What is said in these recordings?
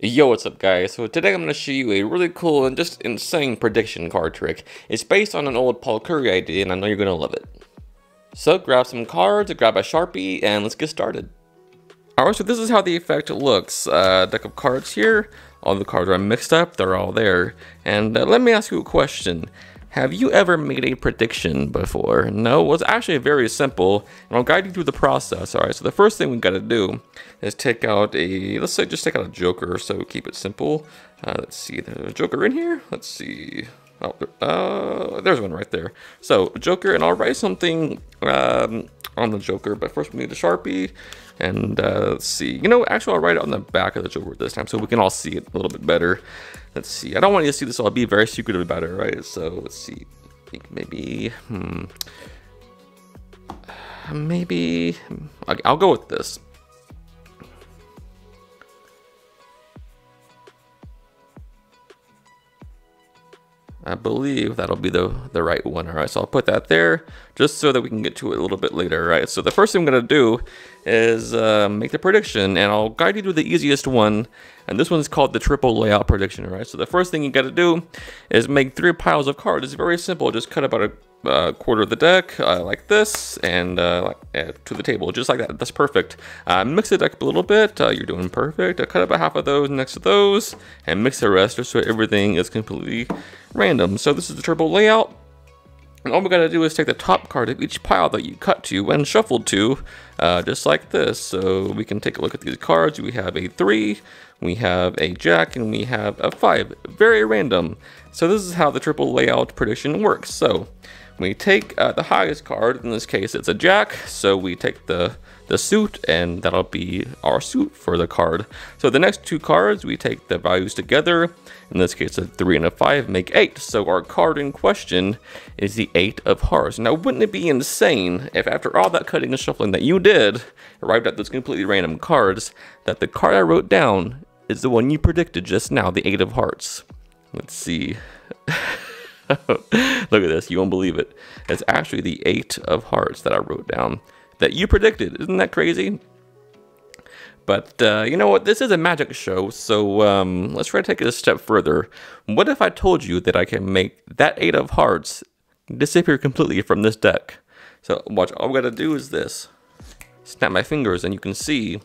Yo, what's up guys? So today I'm going to show you a really cool and just insane prediction card trick. It's based on an old Paul Curry idea and I know you're going to love it. So grab some cards, grab a Sharpie, and let's get started. Alright, so this is how the effect looks. Deck of cards here. All the cards are mixed up, they're all there. And let me ask you a question. Have you ever made a prediction before? No? Well, it's actually very simple, and I'll guide you through the process. Alright, so the first thing we gotta do is take out let's say just take out a joker, so keep it simple. Let's see, there's a joker in here. Let's see. Oh, there's one right there. So, joker, and I'll write something on the joker, but first we need a Sharpie, and let's see. You know, actually I'll write it on the back of the joker this time so we can all see it a little bit better. Let's see, I don't want you to see this, so I'll be very secretive about it, right? So let's see, I think maybe, I'll go with this. I believe that'll be the right one. All right, so I'll put that there just so that we can get to it a little bit later. All right, so the first thing I'm gonna do is make the prediction, and I'll guide you through the easiest one, and this one's called the triple layout prediction. All right, so the first thing you gotta do is make 3 piles of cards. It's very simple. Just cut about a quarter of the deck like this, and to the table, just like that. That's perfect. Mix the deck up a little bit. You're doing perfect. Cut about half of those next to those, and mix the rest just so everything is completely random. So this is the triple layout. And all we gotta do is take the top card of each pile that you cut to and shuffled to, just like this. So we can take a look at these cards. We have a 3, we have a jack, and we have a 5. Very random. So this is how the triple layout prediction works. So we take the highest card, in this case it's a jack, so we take the suit, and that'll be our suit for the card. So the next 2 cards, we take the values together, in this case a 3 and a 5 make 8, so our card in question is the 8 of hearts. Now wouldn't it be insane if after all that cutting and shuffling that you did, arrived at those completely random cards, that the card I wrote down is the one you predicted just now, the 8 of hearts. Let's see. Look at this, you won't believe it. It's actually the 8 of hearts that I wrote down that you predicted. Isn't that crazy? But you know what, this is a magic show, so let's try to take it a step further. What if I told you that I can make that 8 of hearts disappear completely from this deck? So watch, all we gotta do is this. Snap my fingers and you can see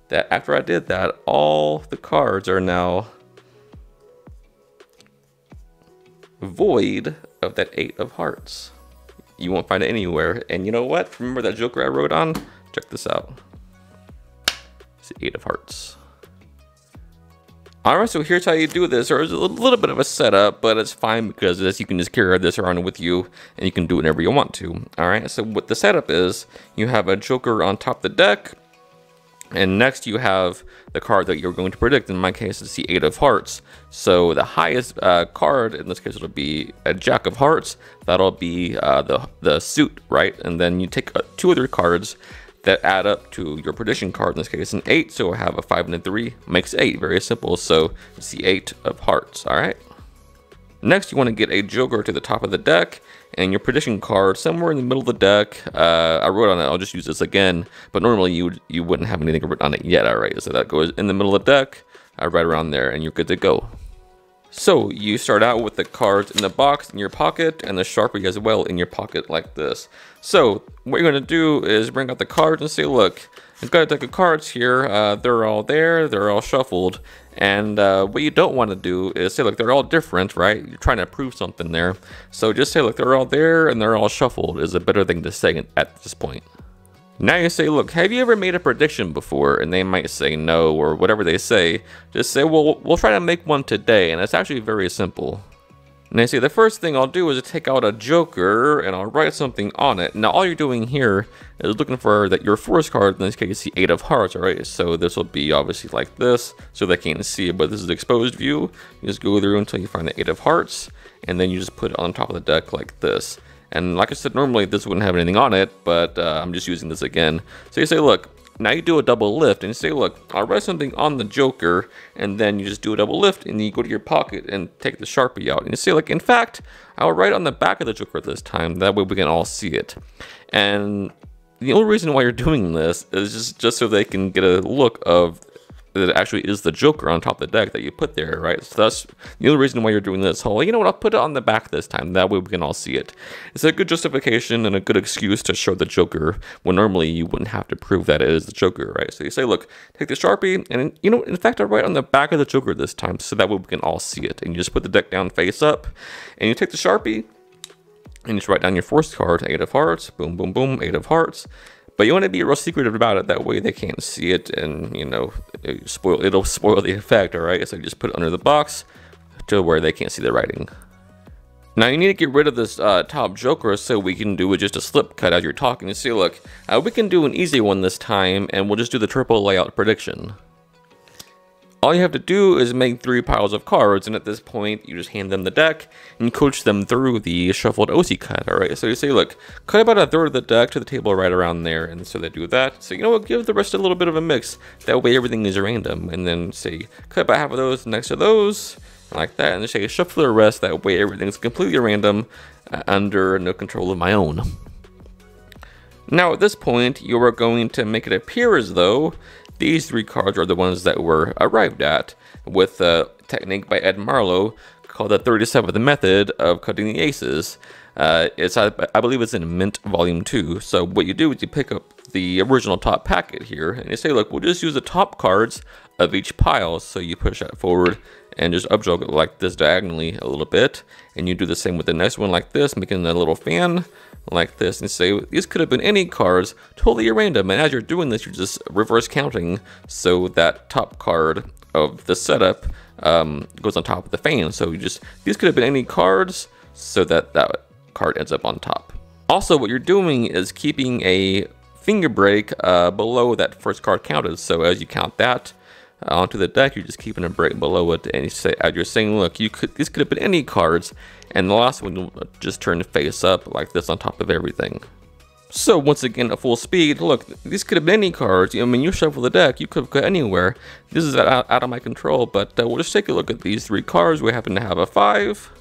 that after I did that, all the cards are now void of that 8 of hearts. You won't find it anywhere. And you know what? Remember that joker I wrote on? Check this out. It's the 8 of hearts. Alright, so here's how you do this. There's a little bit of a setup, but it's fine because you can just carry this around with you and you can do it whenever you want to. Alright, so what the setup is, you have a joker on top of the deck, and next you have the card that you're going to predict. In my case, it's the 8 of hearts. So the highest card, in this case, it'll be a jack of hearts. That'll be the suit, right? And then you take 2 other cards that add up to your prediction card. In this case, an 8. So I have a 5 and a 3 makes 8. Very simple. So it's the 8 of hearts. All right. Next, you want to get a joker to the top of the deck, and your prediction card somewhere in the middle of the deck. I wrote on it, I'll just use this again, but normally you wouldn't have anything written on it yet. Alright, so that goes in the middle of the deck, right around there, and you're good to go. So you start out with the cards in the box in your pocket, and the Sharpie as well in your pocket like this. So what you're going to do is bring out the cards and say, look, I've got a deck of cards here, they're all there, they're all shuffled. And what you don't want to do is say, look, they're all different, right? You're trying to prove something there. So just say, look, they're all there and they're all shuffled is a better thing to say at this point. Now you say, look, have you ever made a prediction before? And they might say no, or whatever they say. Just say, well, we'll try to make one today. And it's actually very simple. And I say, the first thing I'll do is take out a joker and I'll write something on it. Now all you're doing here is looking for your first card, in this case the 8 of hearts, alright? So this will be obviously like this, so they can't see it, but this is the exposed view. You just go through until you find the 8 of hearts, and then you just put it on top of the deck like this. And like I said, normally this wouldn't have anything on it, but I'm just using this again. So you say, look, now you do a double lift and you say, look, I'll write something on the joker, and then you just do a double lift and you go to your pocket and take the Sharpie out. And you say, like, in fact, I'll write on the back of the joker this time. That way we can all see it. And the only reason why you're doing this is just so they can get a look of that actually is the Joker on top of the deck that you put there, right? So that's the only reason why you're doing this whole, you know what, I'll put it on the back this time. That way we can all see it. It's a good justification and a good excuse to show the Joker when normally you wouldn't have to prove that it is the Joker, right? So you say, look, take the Sharpie, and you know, in fact, I'll write on the back of the Joker this time, so that way we can all see it. And you just put the deck down face up, and you take the Sharpie, and you just write down your first card, 8 of hearts, boom, boom, boom, 8 of hearts. But you want to be real secretive about it, that way they can't see it, and you know, it'll spoil the effect, alright? So you just put it under the box to where they can't see the writing. Now you need to get rid of this top Joker, so we can do just a slip cut as you're talking. You see, look, we can do an easy one this time, and we'll just do the triple layout prediction. All you have to do is make 3 piles of cards, and at this point, you just hand them the deck and coach them through the shuffled OC cut, alright? So you say, look, cut about 1/3 of the deck to the table right around there, and so they do that. So you know what, give the rest a little bit of a mix. That way everything is random, and then say, cut about half of those next to those, like that, and then say, shuffle the rest, that way everything's completely random, under no control of my own. Now at this point, you are going to make it appear as though these 3 cards are the ones that were arrived at with a technique by Ed Marlowe called the 37th method of cutting the aces. I believe it's in Mint Volume 2. So what you do is you pick up the original top packet here, and you say, look, we'll just use the top cards of each pile. So you push that forward and just up jog it like this diagonally a little bit, and you do the same with the next one like this, making a little fan like this, and say these could have been any cards, totally random. And as you're doing this, you're just reverse counting, so that top card of the setup goes on top of the fan. So you just, these could have been any cards, so that card ends up on top. Also, what you're doing is keeping a finger break below that first card counted. So as you count that onto the deck, you're just keeping a break below it, and you say, as you're saying, look, these could have been any cards, and the last one will just turn face up like this on top of everything. So once again, at full speed, look, these could have been any cards. I mean, you shuffle the deck, you could have got anywhere. This is out of my control, but we'll just take a look at these 3 cards. We happen to have a 5.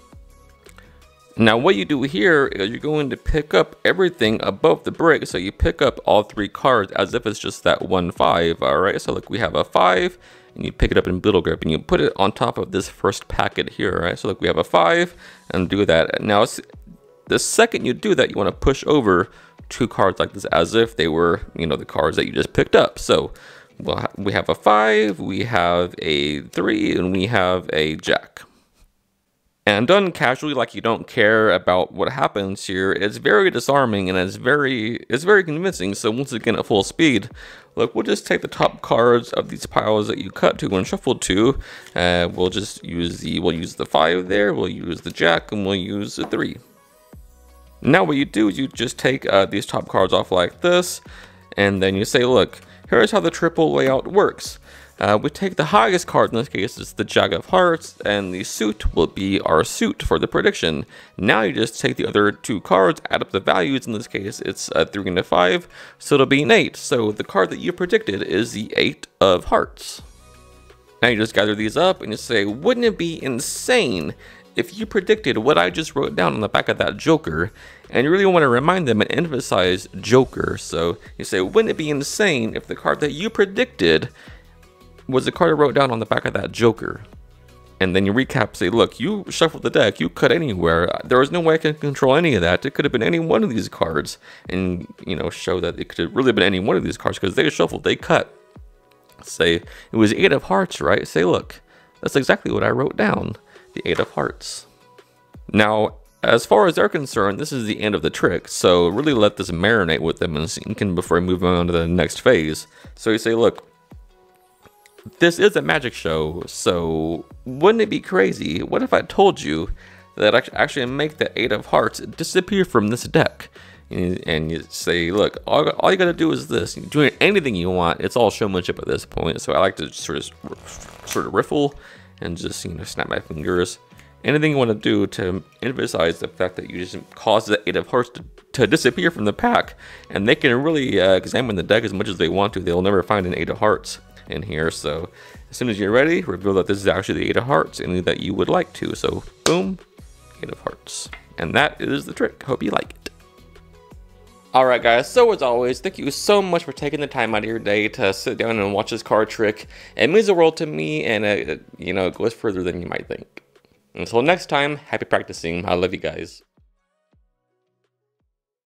Now what you do here is you're going to pick up everything above the brick. So you pick up all 3 cards as if it's just that one 5, alright? So look, we have a 5, and you pick it up in Biddle Grip, and you put it on top of this first packet here, right? So look, we have a 5, and do that. Now, the second you do that, you want to push over 2 cards like this as if they were, you know, the cards that you just picked up. So we have a 5, we have a 3, and we have a Jack. And done casually, like you don't care about what happens here, it's very disarming, and it's very convincing. So once again, at full speed, look, we'll just take the top cards of these piles that you cut to and shuffled to. We'll just use the 5 there, we'll use the Jack, and we'll use the 3. Now what you do is you just take these top cards off like this, and then you say, look, here's how the triple layout works. We take the highest card, in this case it's the Jack of Hearts, and the suit will be our suit for the prediction. Now you just take the other 2 cards, add up the values. In this case it's 3 and a 5, so it'll be an 8. So the card that you predicted is the 8 of Hearts. Now you just gather these up and you say, wouldn't it be insane if you predicted what I just wrote down on the back of that Joker, and you really want to remind them and emphasize Joker. So you say, wouldn't it be insane if the card that you predicted was the card I wrote down on the back of that Joker? And then you recap, say, look, you shuffled the deck, you cut anywhere. There was no way I can control any of that. It could have been any one of these cards. And, you know, show that it could have really been any one of these cards because they shuffled, they cut. Say, it was 8 of Hearts, right? Say, look, that's exactly what I wrote down, the 8 of Hearts. Now, as far as they're concerned, this is the end of the trick. So really let this marinate with them and sink in before we move on to the next phase. So you say, look, this is a magic show, so wouldn't it be crazy? What if I told you that I could actually make the 8 of Hearts disappear from this deck? And you say, look, all you gotta do is this. You're doing anything you want. It's all showmanship at this point. So I like to sort of riffle and just, you know, snap my fingers. Anything you want to do to emphasize the fact that you just cause the 8 of Hearts to disappear from the pack, and they can really examine the deck as much as they want to. They'll never find an 8 of Hearts in here. So as soon as you're ready, reveal that this is actually the 8 of Hearts and that you would like to. So boom, 8 of Hearts. And that is the trick. Hope you like it. Alright guys, so as always, thank you so much for taking the time out of your day to sit down and watch this card trick. It means the world to me, and it goes further than you might think. Until next time, happy practicing. I love you guys.